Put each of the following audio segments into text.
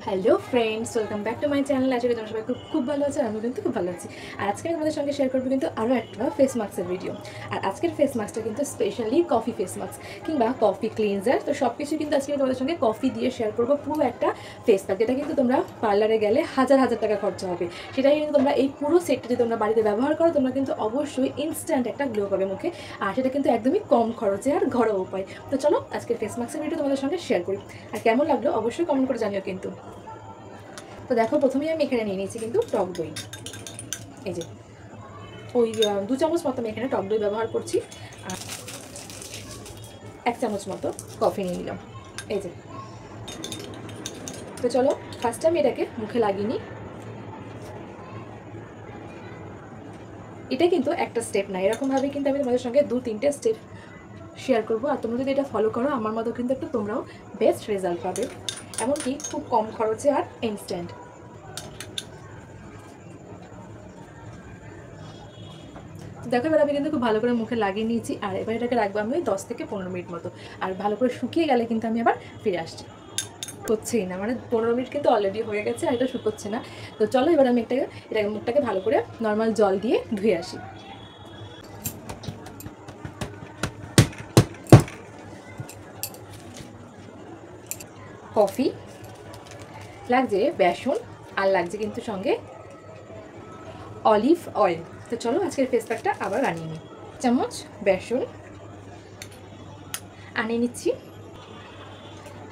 Hello friends, welcome back to my channel. আজকে তোমরা সবাই খুব ভালো আছে, আমি কিন্তু খুব ভালো আছি। আর আজকে আমি তোমাদের সঙ্গে শেয়ার করবো কিন্তু আরও একটা ফেস মাস্কের ভিডিও। আর আজকের ফেস মাস্কটা কিন্তু স্পেশালি কফি ফেস মাস্ক কিংবা কফি ক্লিনজার। তো সব কিছু কিন্তু আজকে তোমাদের সঙ্গে কফি দিয়ে শেয়ার করবো পুরো একটা ফেস প্যাক, যেটা কিন্তু তোমরা পার্লারে গেলে হাজার হাজার টাকা খরচা হবে। সেটাই কিন্তু তোমরা এই পুরো সেটটা যদি তোমরা বাড়িতে ব্যবহার করো, তোমরা কিন্তু অবশ্যই ইনস্ট্যান্ট একটা গ্লো পাবে মুখে। আর সেটা কিন্তু একদমই কম খরচে আর ঘরোয়া উপায়। তো চলো আজকের ফেস মাস্কের ভিডিও তোমাদের সঙ্গে শেয়ার করি। আর কেমন লাগলো অবশ্যই কমেন্ট করে জানিও কিন্তু। তো দেখো, প্রথমেই আমি এখানে নিয়ে নিয়েছি কিন্তু টক দই। এই যে ওই 2 চামচ মতো আমি এখানে টক দই ব্যবহার করছি। আর 1 চামচ মতো কফি নিয়ে নিলাম। এই যে, তো চলো ফার্স্টে আমি এটাকে মুখে লাগিয়ে নিই। এটা কিন্তু একটা স্টেপ না, এরকমভাবে কিন্তু আমি তোমাদের সঙ্গে 2-3টে স্টেপ শেয়ার করবো। আর তোমরা যদি এটা ফলো করো, আমার মতো কিন্তু একটু তোমরাও বেস্ট রেজাল্ট পাবে, এমনকি খুব কম খরচে আর ইনস্ট্যান্ট। দেখো, এবার আমি কিন্তু খুব ভালো করে মুখে লাগিয়ে নিয়েছি। আর এবার এটাকে রাখবো আমি 10 থেকে 15 মিনিট মতো। আর ভালো করে শুকিয়ে গেলে কিন্তু আমি আবার ফিরে আসছি। হচ্ছেই না, মানে 15 মিনিট কিন্তু অলরেডি হয়ে গেছে আর এটা শুকোচ্ছে না। তো চলো এবার আমি এটাকে মুখটাকে ভালো করে নর্মাল জল দিয়ে ধুয়ে আসি। কফি লাগছে, বেসন, আর লাগছে কিন্তু সঙ্গে অলিভ অয়েল। তো চলো আজকের ফেস প্যাকটা আবার বানিয়ে নিই। চামচ বেসন আনিয়ে নিচ্ছি,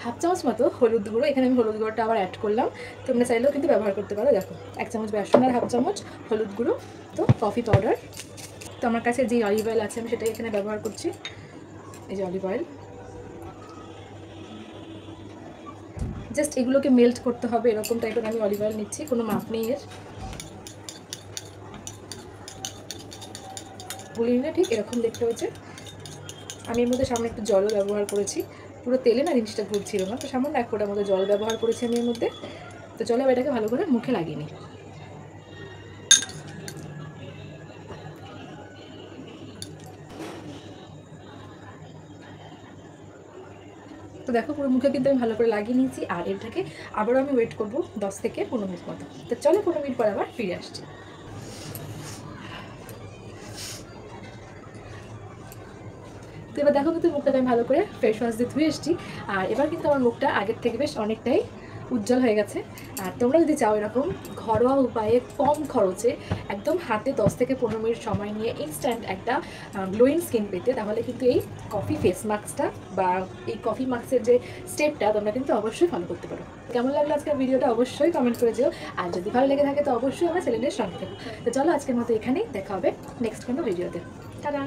হাফ চামচ মতো হলুদ গুঁড়ো। এখানে আমি হলুদ গুঁড়োটা আবার অ্যাড করলাম, তোমরা চাইলেও কিন্তু ব্যবহার করতে পারো। দেখো, 1 চামচ বেসন আর হাফ চামচ হলুদ গুঁড়ো। তো কফি পাউডার, তো আমার কাছে যে অলিভ অয়েল আছে আমি সেটাই এখানে ব্যবহার করছি। এই যে অলিভ অয়েল, জাস্ট এগুলোকে মেল্ট করতে হবে, এরকম টাইপের আমি অলিভ অয়েল নিচ্ছি, কোনো মাপ নেই এর। গুলিয়ে নিলে ঠিক এরকম দেখতে হয়েছে। আমি এর মধ্যে সামনে একটু জলও ব্যবহার করেছি, পুরো তেলে না জিনিসটা ঘুরছিল না, তো সামান্য 1 ফোঁটার মতো জল ব্যবহার করেছি আমি এর মধ্যে। তো চলো এটাকে ভালো করে মুখে লাগিয়ে নিই। তো দেখো, পুরো মুখে কিন্তু আমি ভালো করে লাগিয়ে নিয়েছি। আর এটাকে আবারও আমি ওয়েট করবো 10 থেকে 15 মিনিট মতো। তো চলো 15 মিনিট পর আবার ফিরে আসছি। তো এবার দেখো, কিন্তু মুখটাকে আমি ভালো করে ফেস ওয়াশ দিয়ে ধুয়ে এসেছি। আর এবার কিন্তু আমার মুখটা আগের থেকে বেশ অনেকটাই উজ্জ্বল হয়ে গেছে। আর তোমরা যদি চাও এরকম ঘরোয়া উপায়ে কম খরচে একদম হাতে 10 থেকে 15 মিনিট সময় নিয়ে ইনস্ট্যান্ট একটা গ্লোয়িং স্কিন পেতে, তাহলে কিন্তু এই কফি ফেস মাস্কটা বা এই কফি মাস্কের যে স্টেপটা তোমরা কিন্তু অবশ্যই ফলো করতে পারো। কেমন লাগলো আজকের ভিডিওটা অবশ্যই কমেন্ট করে যেও। আর যদি ভালো লেগে থাকে তো অবশ্যই আমার চ্যানেলের সঙ্গে থাকো। তো চলো আজকের মতো এখানেই দেখা হবে নেক্সট কোনো ভিডিওতে। টাটা।